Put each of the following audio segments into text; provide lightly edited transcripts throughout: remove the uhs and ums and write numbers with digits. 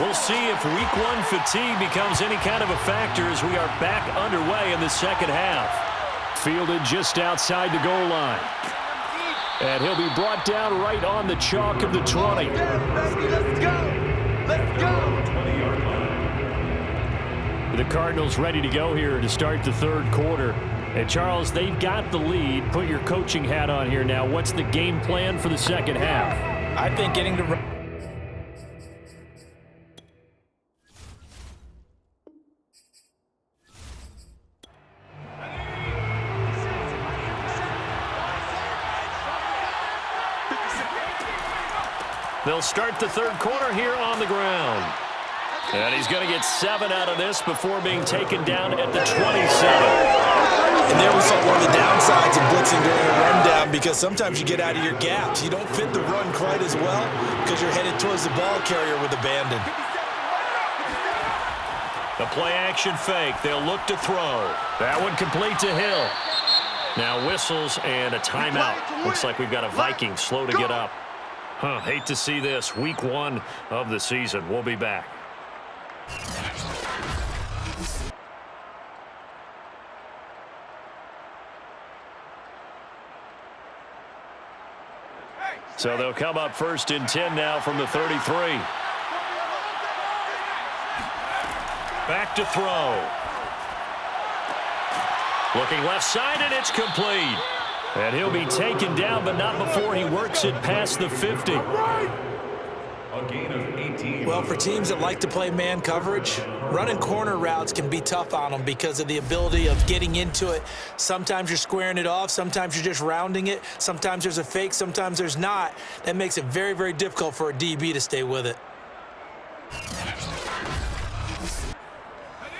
We'll see if week one fatigue becomes any kind of a factor as we are back underway in the second half. Fielded just outside the goal line. And he'll be brought down right on the chalk of the 20. Let's go! Let's go! The Cardinals ready to go here to start the third quarter. And Charles, they've got the lead. Put your coaching hat on here now. What's the game plan for the second half? I think getting to... They'll start the third quarter here on the ground. And he's going to get 7 out of this before being taken down at the 27. And there we saw one of the downsides of blitzing during a rundown, because sometimes you get out of your gaps. You don't fit the run quite as well because you're headed towards the ball carrier with abandon. The play-action fake. They'll look to throw. That one complete to Hill. Now whistles and a timeout. Looks like we've got a Viking slow to get up. Hate to see this. Week one of the season. We'll be back. So they'll come up 1st and 10 now from the 33. Back to throw. Looking left side, and it's complete. And he'll be taken down, but not before he works it past the 50. A gain of 18. Well, for teams that like to play man coverage, running corner routes can be tough on them because of the ability of getting into it. Sometimes you're squaring it off. Sometimes you're just rounding it. Sometimes there's a fake. Sometimes there's not. That makes it very, very difficult for a DB to stay with it.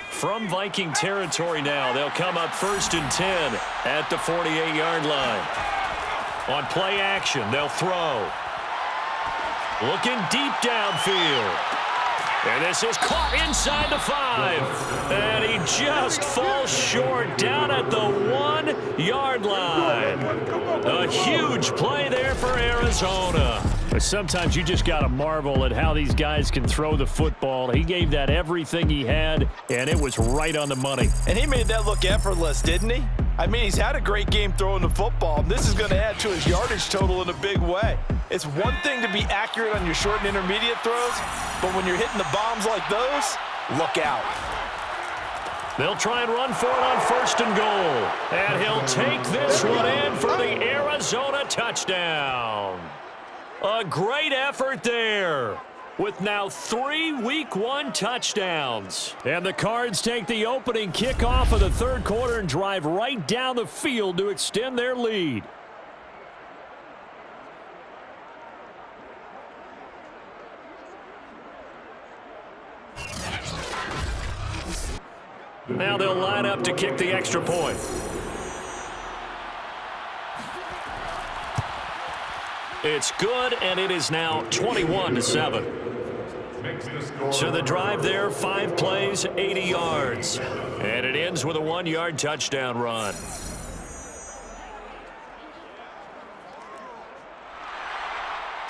From Viking territory now, they'll come up 1st and 10 at the 48-yard line. On play action, they'll throw. Looking deep downfield. And this is caught inside the 5. And he just falls short down at the 1-yard line. A huge play there for Arizona. But sometimes you just got to marvel at how these guys can throw the football. He gave that everything he had, and it was right on the money. And he made that look effortless, didn't he? I mean, he's had a great game throwing the football. This is going to add to his yardage total in a big way. It's one thing to be accurate on your short and intermediate throws, but when you're hitting the bombs like those, look out. They'll try and run for it on 1st and goal. And he'll take this one in for the Arizona touchdown. A great effort there, with now 3 week one touchdowns. And the Cards take the opening kickoff of the third quarter and drive right down the field to extend their lead. Now they'll line up to kick the extra point. It's good, and it is now 21-7. So the drive there, 5 plays, 80 yards. And it ends with a 1-yard touchdown run.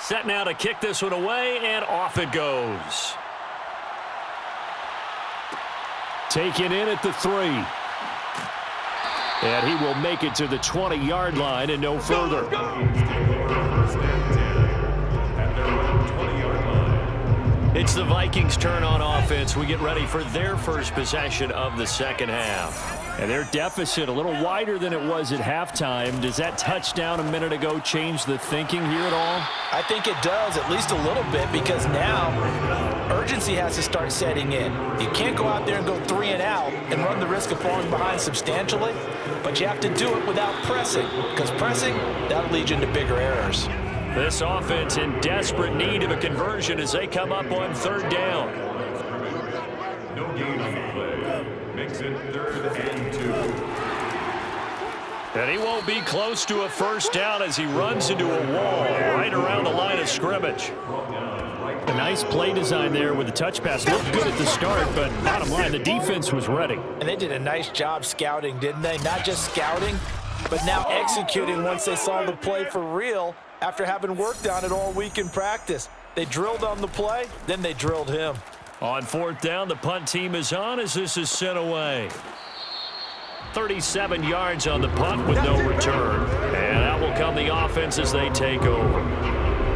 Set now to kick this one away, and off it goes. Taken in at the 3. And he will make it to the 20-yard line and no further. It's the Vikings' turn on offense. We get ready for their first possession of the second half. And their deficit a little wider than it was at halftime. Does that touchdown a minute ago change the thinking here at all? I think it does, at least a little bit, because now urgency has to start setting in. You can't go out there and go 3 and out and run the risk of falling behind substantially, but you have to do it without pressing, because pressing, that'll lead you into bigger errors. This offense in desperate need of a conversion as they come up on 3rd down. No gain on the play. Makes it 3rd and 2. And he won't be close to a first down as he runs into a wall right around the line of scrimmage. A nice play design there with the touch pass. Looked good at the start, but bottom line, the defense was ready. And they did a nice job scouting, didn't they? Not just scouting, but now executing once they saw the play for real after having worked on it all week in practice. They drilled on the play, then they drilled him. On fourth down, the punt team is on as this is sent away. 37 yards on the punt with no return. And out will come the offense as they take over.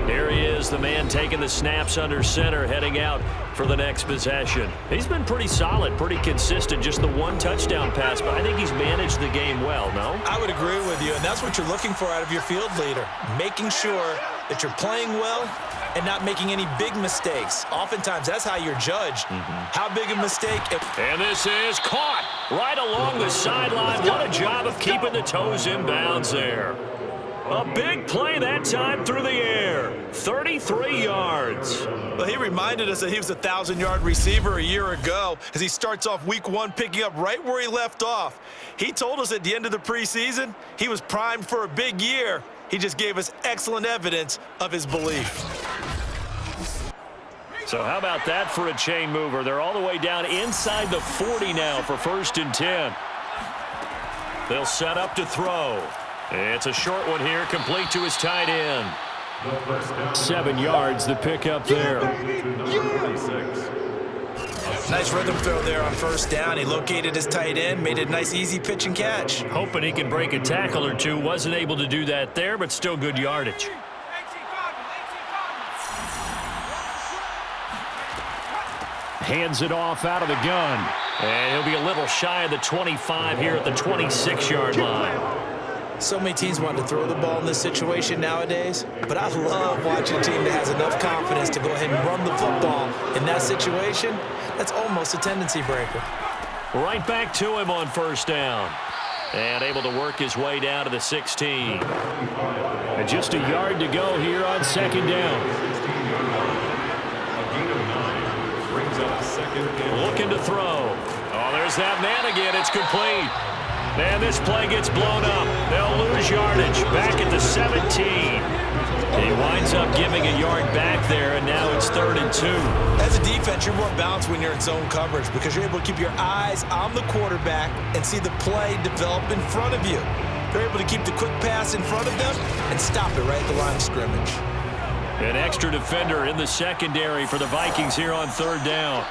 Here he is, the man taking the snaps under center, heading out for the next possession. He's been pretty solid, pretty consistent, just the one touchdown pass, but I think he's managed the game well, no? I would agree with you, and that's what you're looking for out of your field leader, making sure that you're playing well and not making any big mistakes. Oftentimes, that's how you're judged. How big a mistake. And this is caught right along the sideline. What a job of keeping the toes in bounds there. A big play that time through the air. 33 yards. Well, he reminded us that he was a 1,000-yard receiver a year ago as he starts off week one picking up right where he left off. He told us at the end of the preseason he was primed for a big year. He just gave us excellent evidence of his belief. So how about that for a chain mover? They're all the way down inside the 40 now for 1st and 10. They'll set up to throw. It's a short one here, complete to his tight end. 7 yards, the pickup there. Nice rhythm throw there on first down. He located his tight end, made it a nice, easy pitch and catch. Hoping he can break a tackle or two. Wasn't able to do that there, but still good yardage. Hands it off out of the gun. And he'll be a little shy of the 25 here at the 26-yard line. So many teams want to throw the ball in this situation nowadays, but I love watching a team that has enough confidence to go ahead and run the football. In that situation, that's almost a tendency breaker. Right back to him on first down. And able to work his way down to the 16. And just a yard to go here on second down. Looking to throw. Oh, there's that man again. It's complete. And this play gets blown up. They'll lose yardage. Back at the 17. He winds up giving a yard back there, and now it's 3rd and 2. As a defense, you're more balanced when you're in zone coverage because you're able to keep your eyes on the quarterback and see the play develop in front of you. You're able to keep the quick pass in front of them and stop it right at the line of scrimmage. An extra defender in the secondary for the Vikings here on 3rd down.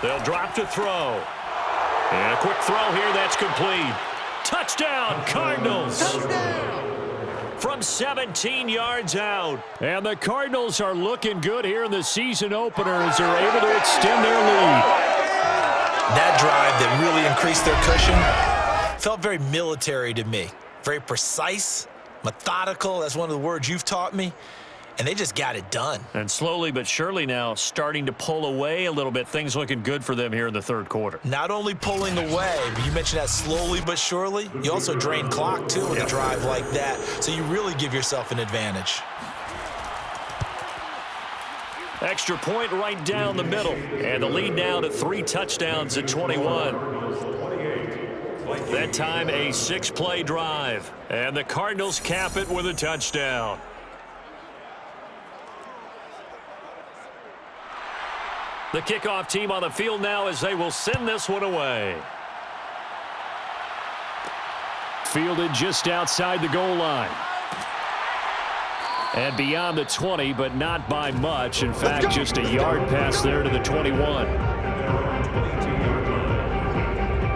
They'll drop to throw. And a quick throw here, that's complete. Touchdown, Cardinals. From 17 yards out. And the Cardinals are looking good here in the season opener as they're able to extend their lead. That drive that really increased their cushion felt very military to me. Very precise, methodical. That's one of the words you've taught me. And they just got it done. And slowly but surely now starting to pull away a little bit. Things looking good for them here in the 3rd quarter. Not only pulling away, but you mentioned that slowly but surely. You also drain clock, too, in a drive like that. So you really give yourself an advantage. Extra point right down the middle. And the lead now to 3 touchdowns at 21. That time a 6-play drive. And the Cardinals cap it with a touchdown. The kickoff team on the field now as they will send this one away. Fielded just outside the goal line. And beyond the 20, but not by much. In fact, just a yard pass there to the 21.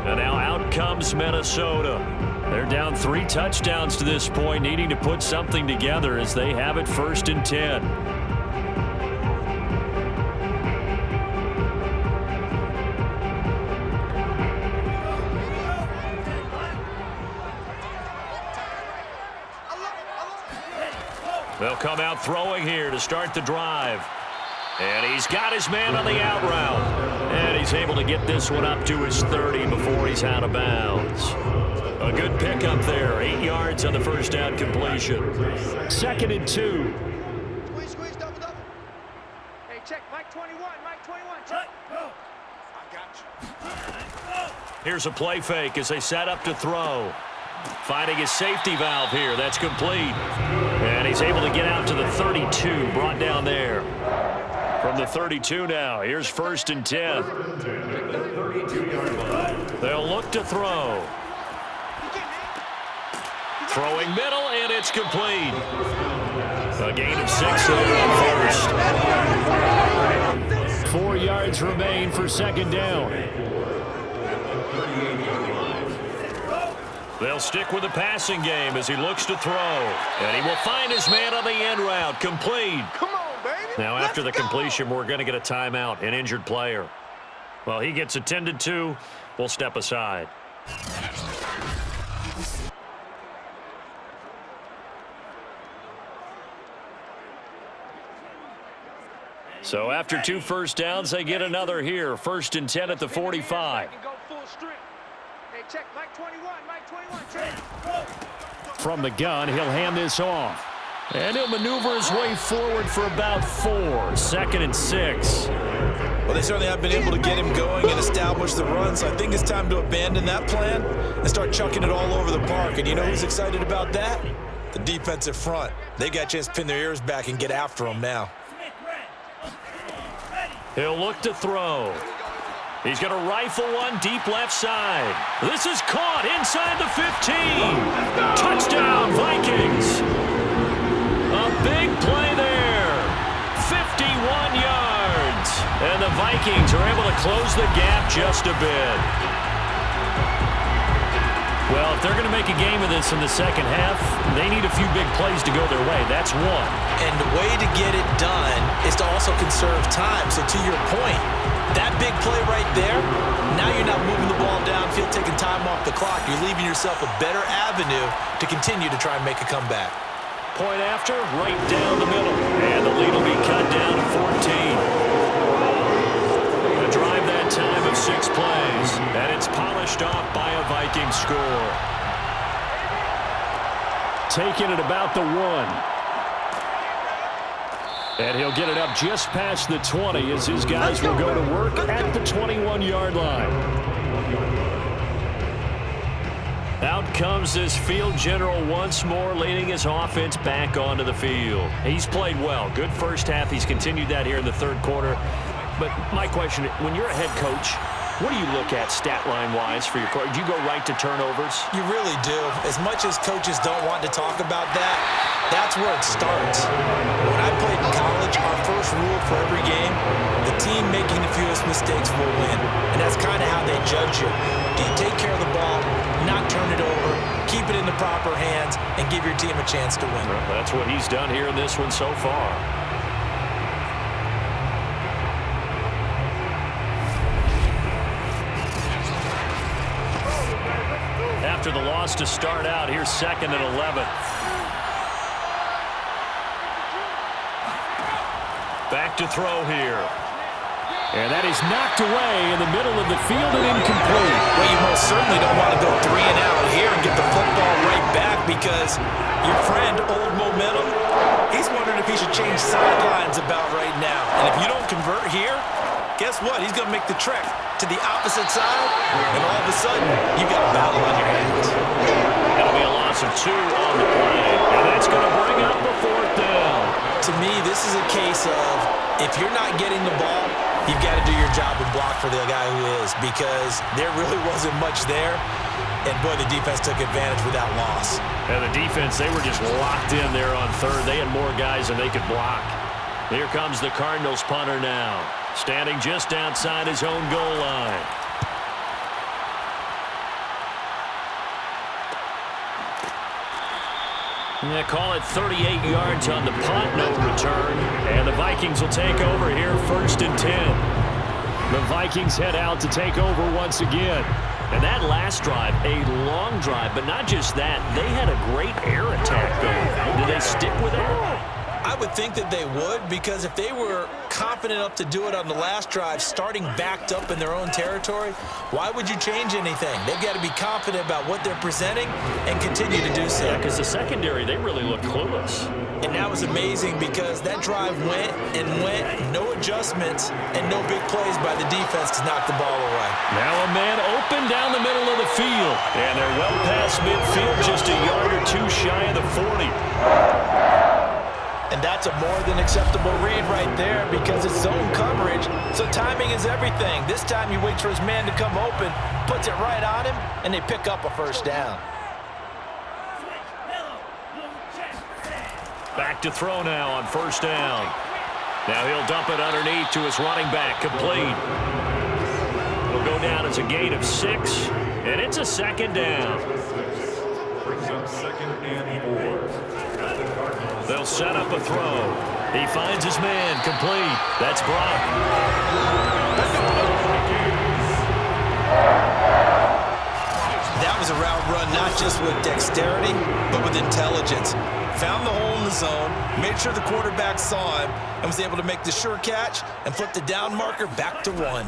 And now out comes Minnesota. They're down 3 touchdowns to this point, needing to put something together as they have it 1st and 10. They'll come out throwing here to start the drive. And he's got his man on the out route. And he's able to get this one up to his 30 before he's out of bounds. A good pickup there. 8 yards on the first down completion. 2nd and 2. Squeeze, double. Hey, check, Mike 21, check. I got you. Here's a play fake as they set up to throw. Finding his safety valve here. That's complete. And he's able to get out to the 32. Brought down there. From the 32 now. Here's 1st and 10. They'll look to throw. Throwing middle, and it's complete. A gain of 6 there on 1st. yards remain for second down. They'll stick with the passing game as he looks to throw. And he will find his man on the end route. Complete. Come on, baby. Now, after the Let's go. completion, we're going to get a timeout, an injured player. Well, he gets attended to. We'll step aside. So after 2 first downs, they get another here. 1st and 10 at the 45. Go full strength. Hey, check. Mike 21. Mike 21. Check. From the gun, he'll hand this off. And he'll maneuver his way forward for about 4. 2nd and 6. Well, they certainly have been able to get him going and establish the run, so I think it's time to abandon that plan and start chucking it all over the park. And you know who's excited about that? The defensive front. They got a chance to pin their ears back and get after him now. He'll look to throw. He's going to rifle one deep left side. This is caught inside the 15. Touchdown, Vikings. A big play there. 51 yards. And the Vikings are able to close the gap just a bit. Well, if they're going to make a game of this in the second half, they need a few big plays to go their way. That's one. And the way to get it done is to also conserve time. So to your point, that big play right there, now you're not moving the ball downfield, taking time off the clock. You're leaving yourself a better avenue to continue to try and make a comeback. Point after, right down the middle. And the lead will be cut down to 14. A drive that time of 6 plays. And it's polished off by a Viking score. Taking it about the 1. And he'll get it up just past the 20 as his guys will go to work at the 21-yard line. Out comes this field general once more, leading his offense back onto the field. He's played well. Good first half. He's continued that here in the 3rd quarter. But my question, when you're a head coach, what do you look at stat line-wise for your coach? Do you go right to turnovers? You really do. As much as coaches don't want to talk about that, that's where it starts. When I played in college, our first rule for every game, the team making the fewest mistakes will win. And that's kind of how they judge you. Do you take care of the ball, not turn it over, keep it in the proper hands, and give your team a chance to win? Well, that's what he's done here in this one so far. After the loss to start out, here's 2nd and 11. Back to throw here. And that is knocked away in the middle of the field and incomplete. Well, you most certainly don't want to go 3 and out here and get the football right back because your friend, Old Momentum, he's wondering if he should change sidelines about right now. And if you don't convert here, guess what? He's going to make the trek to the opposite side, and all of a sudden, you got a battle on your hands. It'll be a loss of 2 on the play, and that's going to bring up the 4th down. To me, this is a case of if you're not getting the ball, you've got to do your job and block for the guy who is, because there really wasn't much there, and boy, the defense took advantage with that loss. And the defense, they were just locked in there on 3rd. They had more guys than they could block. Here comes the Cardinals punter now, standing just outside his own goal line. They call it 38 yards on the punt, no return. And the Vikings will take over here, 1st and 10. The Vikings head out to take over once again. And that last drive, a long drive, but not just that, they had a great air attack going. Do they stick with that? I would think that they would, because if they were confident enough to do it on the last drive, starting backed up in their own territory, why would you change anything? They've got to be confident about what they're presenting and continue to do so. Yeah, because the secondary, they really looked clueless. And that was amazing because that drive went and went, no adjustments, and no big plays by the defense to knock the ball away. Now a man open down the middle of the field. And they're well past midfield, just a yard or 2 shy of the 40. And that's a more than acceptable read right there because it's zone coverage, so timing is everything. This time he waits for his man to come open, puts it right on him, and they pick up a 1st down. Back to throw now on 1st down. Now he'll dump it underneath to his running back, complete. It'll go down as a gain of 6, and it's a second down. Brings up 2nd and 4. They'll set up a throw. He finds his man, complete. That's Brock. That was a route run not just with dexterity, but with intelligence. Found the hole in the zone, made sure the quarterback saw him, and was able to make the sure catch and flip the down marker back to 1.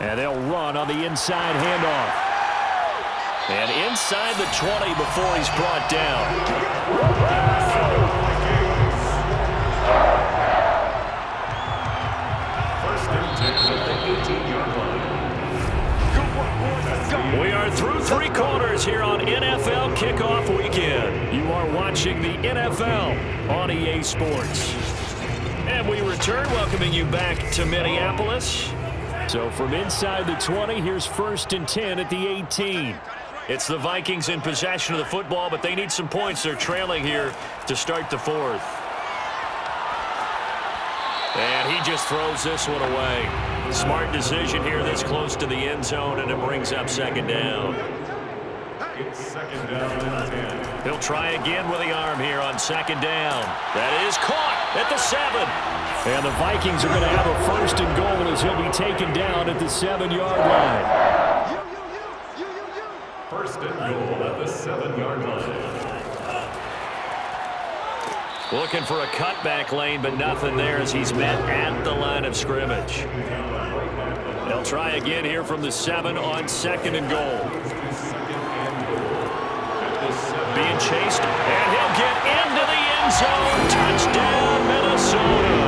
And they'll run on the inside handoff. And inside the 20 before he's brought down. First and 10 at the 18-yard line. We are through 3 quarters here on NFL Kickoff Weekend. You are watching the NFL on EA Sports. And we return, welcoming you back to Minneapolis. So from inside the 20, here's 1st and 10 at the 18. It's the Vikings in possession of the football, but they need some points. They're trailing here to start the 4th. And he just throws this one away. Smart decision here this close to the end zone, and it brings up 2nd down. It's 2nd down and 10. He'll try again with the arm here on 2nd down. That is caught at the 7. And the Vikings are going to have a 1st and goal as he'll be taken down at the 7-yard line. 1st and goal at the 7-yard line. Looking for a cutback lane, but nothing there as he's met at the line of scrimmage. They'll try again here from the 7 on 2nd and goal. Being chased, and he'll get into the end zone. Touchdown, Minnesota.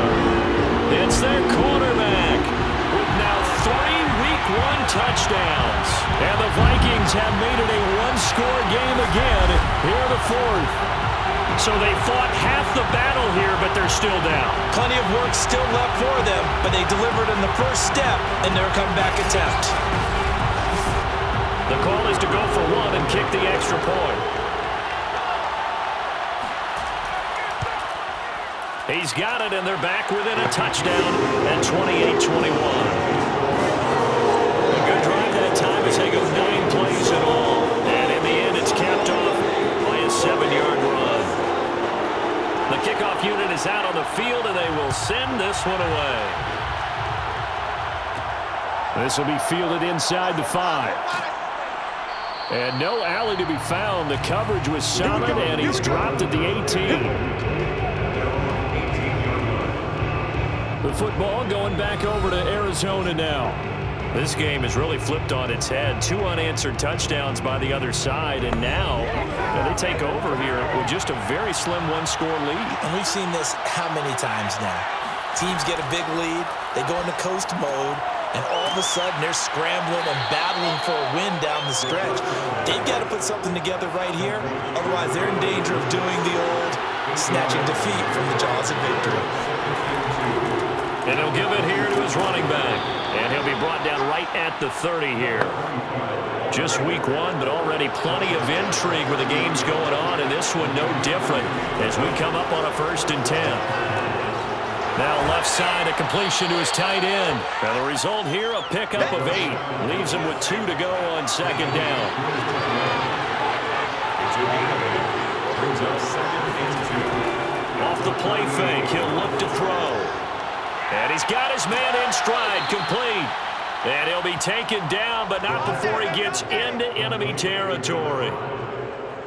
It's their quarterback with now 3 Week 1 touchdowns. And the Vikings have made it a one-score game again here in the 4th. So they fought half the battle here, but they're still down. Plenty of work still left for them, but they delivered in the first step in their comeback attempt. The call is to go for 1 and kick the extra point. He's got it, and they're back within a touchdown at 28-21. A good drive that time as they go 9 plays in all. And in the end, it's capped off by a 7-yard run. The kickoff unit is out on the field, and they will send this one away. This will be fielded inside the 5. And no alley to be found. The coverage was solid, and he's dropped at the 18. The football going back over to Arizona now. This game is really flipped on its head. 2 unanswered touchdowns by the other side, and now they take over here with just a very slim 1-score lead. And we've seen this how many times now? Teams get a big lead, they go into coast mode, and all of a sudden they're scrambling and battling for a win down the stretch. They've got to put something together right here, otherwise they're in danger of doing the old snatching defeat from the jaws of victory. And he'll give it here to his running back. And he'll be brought down right at the 30 here. Just week 1, but already plenty of intrigue with the games going on, and this one no different as we come up on a 1st and 10. Now left side, a completion to his tight end. And the result here, a pickup of 8. Leaves him with 2 to go on 2nd down. Brings up 2nd and 2. Off the play fake, he'll look to throw. And he's got his man in stride, complete. And he'll be taken down, but not before he gets into enemy territory.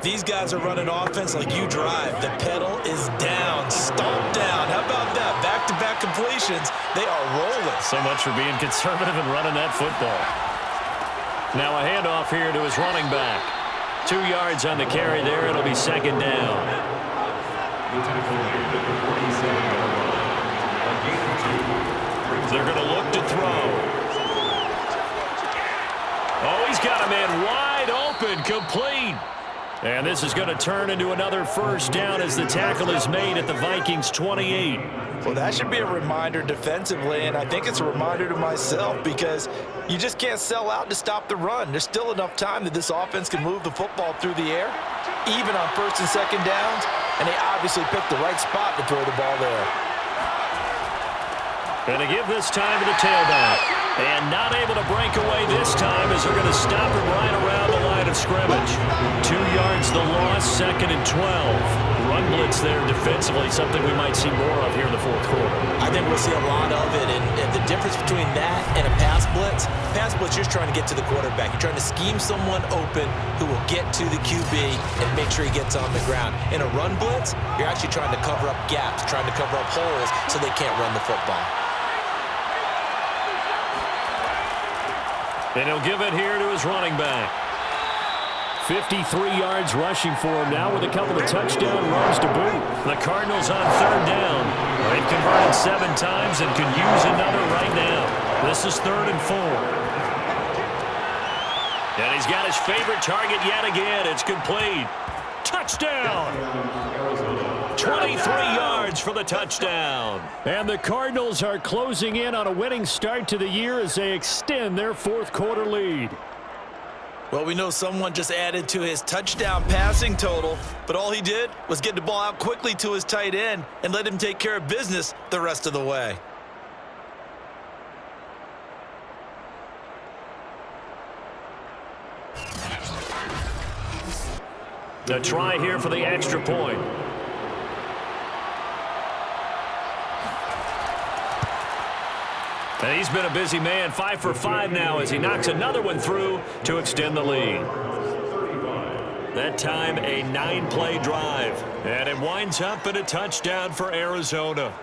These guys are running offense like you drive. The pedal is down, stomp down. How about that? Back-to-back completions. They are rolling. So much for being conservative and running that football. Now a handoff here to his running back. 2 yards on the carry there. It'll be 2nd down. They're going to look to throw. Oh, he's got a man wide open, complete. And this is going to turn into another 1st down as the tackle is made at the Vikings 28. Well, that should be a reminder defensively, and I think it's a reminder to myself because you just can't sell out to stop the run. There's still enough time that this offense can move the football through the air, even on 1st and 2nd downs, and they obviously picked the right spot to throw the ball there. Going to give this time to the tailback. And not able to break away this time as they're going to stop him right around the line of scrimmage. 2 yards the loss, 2nd and 12. Run blitz there defensively, something we might see more of here in the fourth quarter. I think we'll see a lot of it, and the difference between that and a pass blitz, you're just trying to get to the quarterback. You're trying to scheme someone open who will get to the QB and make sure he gets on the ground. In a run blitz, you're actually trying to cover up gaps, trying to cover up holes so they can't run the football. And he'll give it here to his running back. 53 yards rushing for him now with a couple of touchdown runs to boot. The Cardinals on 3rd down. They've converted 7 times and could use another right now. This is 3rd and 4. And he's got his favorite target yet again. It's complete. Touchdown! 23 yards for the touchdown. And the Cardinals are closing in on a winning start to the year as they extend their fourth quarter lead. Well, we know someone just added to his touchdown passing total, but all he did was get the ball out quickly to his tight end and let him take care of business the rest of the way. A try here for the extra point. And he's been a busy man, 5 for 5 now as he knocks another one through to extend the lead. That time a 9-play drive. And it winds up in a touchdown for Arizona.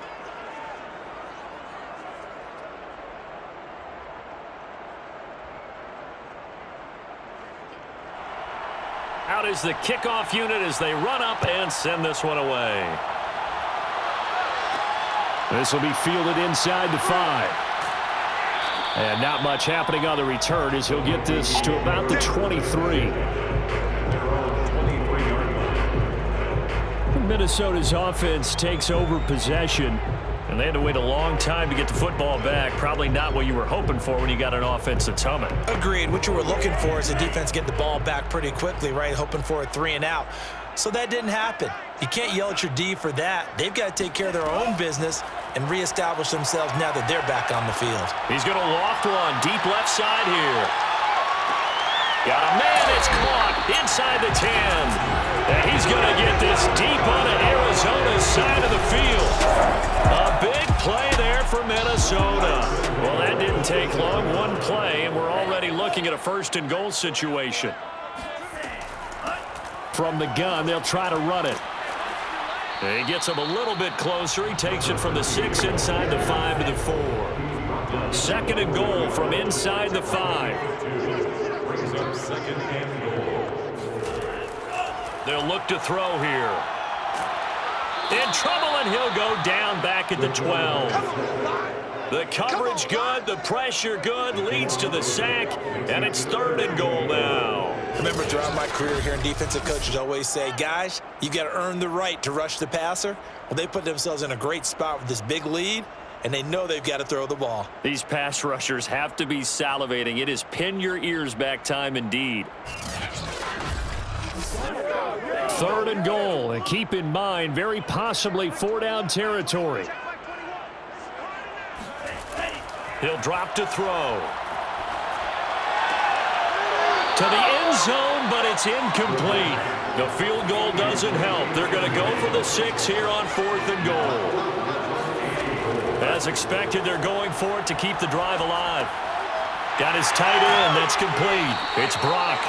Out is the kickoff unit as they run up and send this one away. This will be fielded inside the 5. And not much happening on the return as he'll get this to about the 23. Minnesota's offense takes over possession. And they had to wait a long time to get the football back. Probably not what you were hoping for when you got an offense that's humming. Agreed. What you were looking for is the defense get the ball back pretty quickly, right? Hoping for a 3 and out. So that didn't happen. You can't yell at your D for that. They've got to take care of their own business and reestablish themselves now that they're back on the field. He's going to loft one deep left side here. Got a man. It's caught inside the 10. And he's going to get this deep onto Arizona's side of the field. A big play there for Minnesota. Well, that didn't take long. One play, and we're already looking at a 1st and goal situation. From the gun, they'll try to run it. He gets him a little bit closer. He takes it from the 6 inside the 5 to the 4. 2nd and goal from inside the 5. Brings up 2nd and goal. They'll look to throw here. In trouble, and he'll go down back at the 12. The coverage good, the pressure good, leads to the sack, and it's 3rd and goal now. Remember, throughout my career here in defensive coaches always say, guys, you got to earn the right to rush the passer. Well, they put themselves in a great spot with this big lead, and they know they've got to throw the ball. These pass rushers have to be salivating. It is pin your ears back time indeed. 3rd and goal, and keep in mind, very possibly 4-down territory. He'll drop to throw. To the end zone, but it's incomplete. The field goal doesn't help. They're going to go for the 6 here on 4th and goal. As expected, they're going for it to keep the drive alive. Got his tight end. That's complete. It's Brock.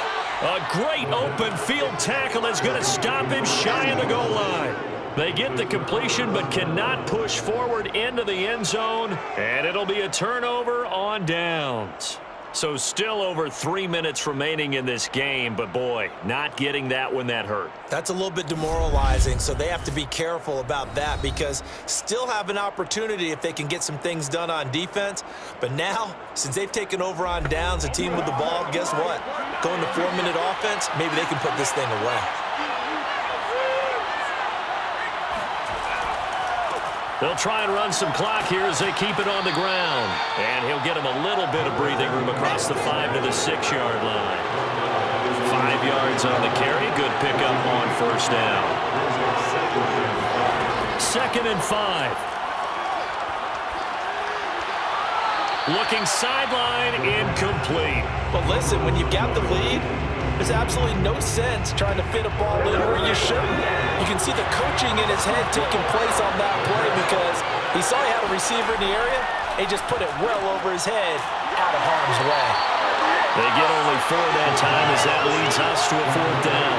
A great open field tackle that's going to stop him shy of the goal line. They get the completion but cannot push forward into the end zone, and it'll be a turnover on downs. So still over 3 minutes remaining in this game, but boy, not getting that when that hurt. That's a little bit demoralizing, so they have to be careful about that because still have an opportunity if they can get some things done on defense. But now, since they've taken over on downs, a team with the ball, guess what? Going to 4-minute offense, maybe they can put this thing away. They'll try and run some clock here as they keep it on the ground. And he'll get him a little bit of breathing room across the 5 to the 6-yard line. 5 yards on the carry. Good pickup on 1st down. 2nd and 5. Looking sideline, incomplete. But listen, when you've got the lead, there's absolutely no sense trying to fit a ball in where you shouldn't. You can see the coaching in his head taking place on that play because he saw he had a receiver in the area. He just put it well over his head, out of harm's way. They get only 4 that time as that leads us to a 4th down.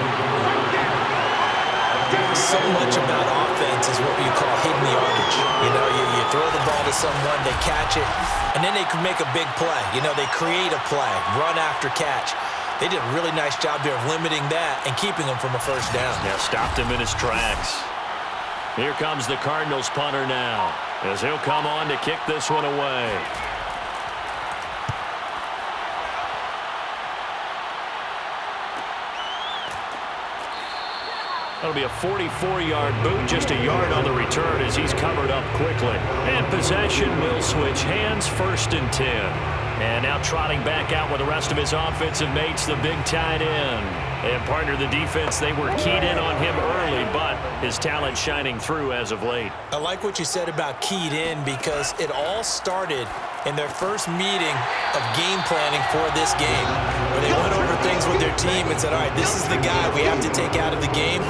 So much about offense is what you call hidden yardage. You know, you throw the ball to someone, they catch it, and then they can make a big play. You know, they create a play, run after catch. They did a really nice job there of limiting that and keeping him from a 1st down. Yeah, stopped him in his tracks. Here comes the Cardinals punter now, as he'll come on to kick this one away. That'll be a 44-yard boot, just a yard on the return as he's covered up quickly. And possession will switch hands, 1st and 10. And now trotting back out with the rest of his offensive mates, the big tight end. And partner, the defense, they were keyed in on him early, but his talent shining through as of late. I like what you said about keyed in because it all started in their first meeting of game planning for this game, where they went over things with their team and said, all right, this is the guy we have to take out of the game.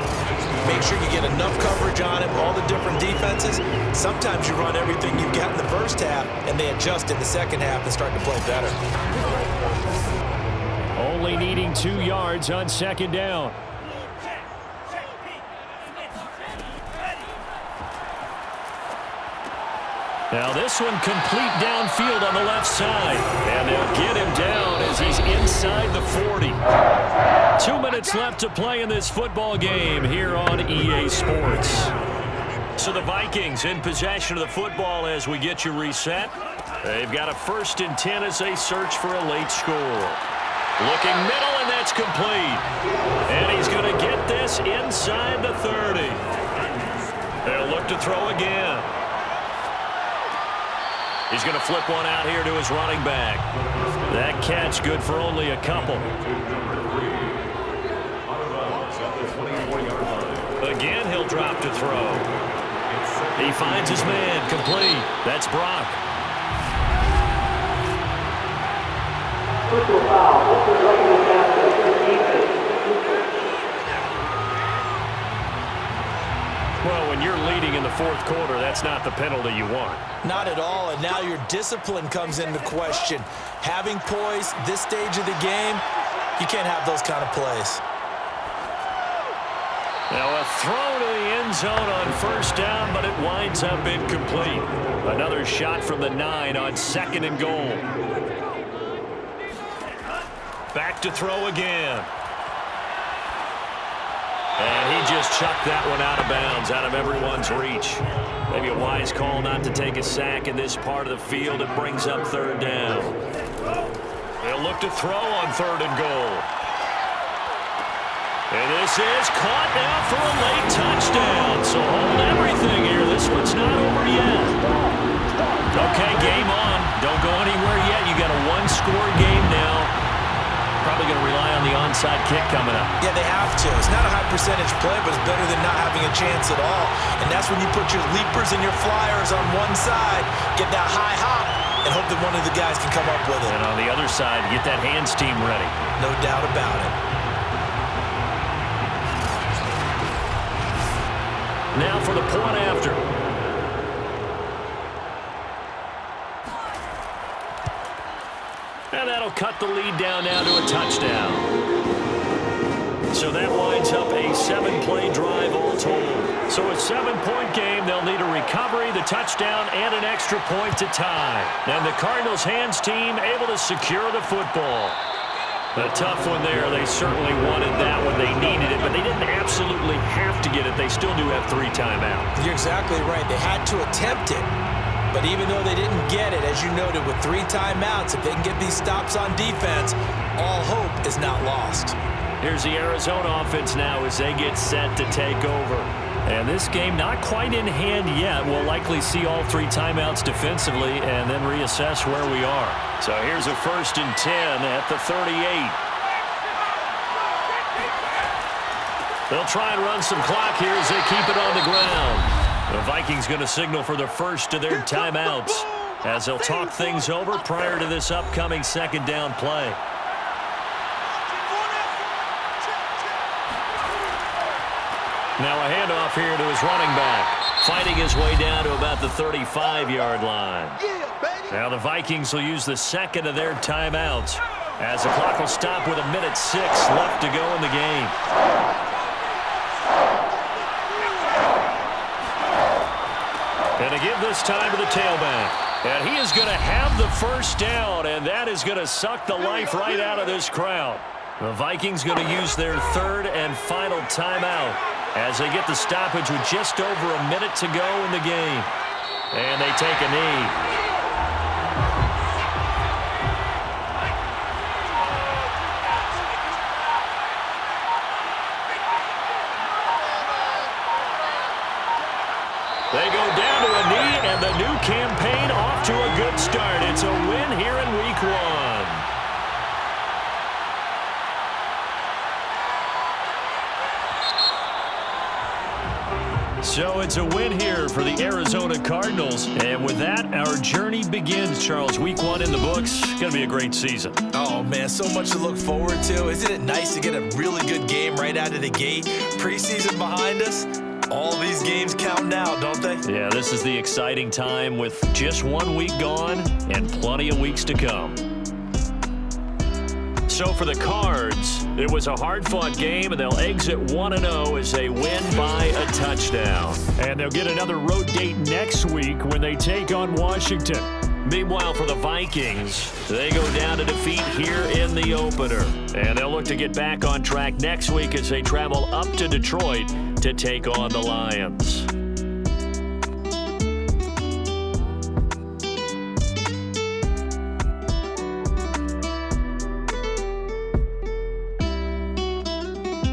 Make sure you get enough coverage on him, all the different defenses. Sometimes you run everything you've got in the first half, and they adjust in the second half and start to play better. Only needing 2 yards on 2nd down. Now this one complete downfield on the left side. And they'll get him down as he's inside the 40. 2 minutes left to play in this football game here on EA Sports. So the Vikings in possession of the football as we get you reset. They've got a 1st and 10 as they search for a late score. Looking middle, and that's complete. And he's going to get this inside the 30. They'll look to throw again. He's going to flip one out here to his running back. That catch good for only a couple. Again, he'll drop to throw. He finds his man, complete. That's Brock. Well, when you're leading in the 4th quarter, that's not the penalty you want. Not at all, and now your discipline comes into question. Having poise this stage of the game, you can't have those kind of plays. Now a throw to the end zone on 1st down, but it winds up incomplete. Another shot from the 9 on 2nd and goal. Back to throw again. And he just chucked that one out of bounds, out of everyone's reach. Maybe a wise call not to take a sack in this part of the field. It brings up 3rd down. They'll look to throw on 3rd and goal. And this is caught now for a late touchdown. So hold everything here. This one's not over yet. Okay, game on. Don't go anywhere yet. You got a 1-score game now. Probably going to rely on the onside kick coming up. Yeah, they have to. It's not a high percentage play, but it's better than not having a chance at all. And that's when you put your leapers and your flyers on one side, get that high hop, and hope that one of the guys can come up with it. And on the other side, get that hands team ready. No doubt about it. Now for the point after. And that'll cut the lead down now to a touchdown. So that winds up a 7-play drive all told. So a 7-point game, they'll need a recovery, the touchdown, and an extra point to tie. And the Cardinals hands team able to secure the football. A tough one there. They certainly wanted that when they needed it, but they didn't absolutely have to get it. They still do have 3 timeouts. You're exactly right. They had to attempt it. But even though they didn't get it, as you noted, with 3 timeouts, if they can get these stops on defense, all hope is not lost. Here's the Arizona offense now as they get set to take over. And this game not quite in hand yet. We'll likely see all 3 timeouts defensively and then reassess where we are. So here's a 1st and 10 at the 38. They'll try and run some clock here as they keep it on the ground. The Vikings going to signal for the first of their timeouts. as they'll talk things over prior to this upcoming second down play. Now a handoff here to his running back, fighting his way down to about the 35-yard line. Now the Vikings will use the second of their timeouts as the clock will stop with 1:06 left to go in the game. And to give this time to the tailback. And he is going to have the first down, and that is going to suck the life right out of this crowd. The Vikings going to use their third and final timeout as they get the stoppage with just over a minute to go in the game. And they take a knee. They go down to a knee, and the new campaign off to a good start. It's a win here in Week 1. So it's a win here for the Arizona Cardinals. And with that, our journey begins, Charles. Week 1 in the books. Going to be a great season. Oh, man, so much to look forward to. Isn't it nice to get a really good game right out of the gate? Preseason behind us. All these games count now, don't they? Yeah, this is the exciting time with just 1 week gone and plenty of weeks to come. So for the Cards, it was a hard-fought game, and they'll exit 1-0 as they win by a touchdown. And they'll get another road date next week when they take on Washington. Meanwhile, for the Vikings, they go down to defeat here in the opener. And they'll look to get back on track next week as they travel up to Detroit to take on the Lions.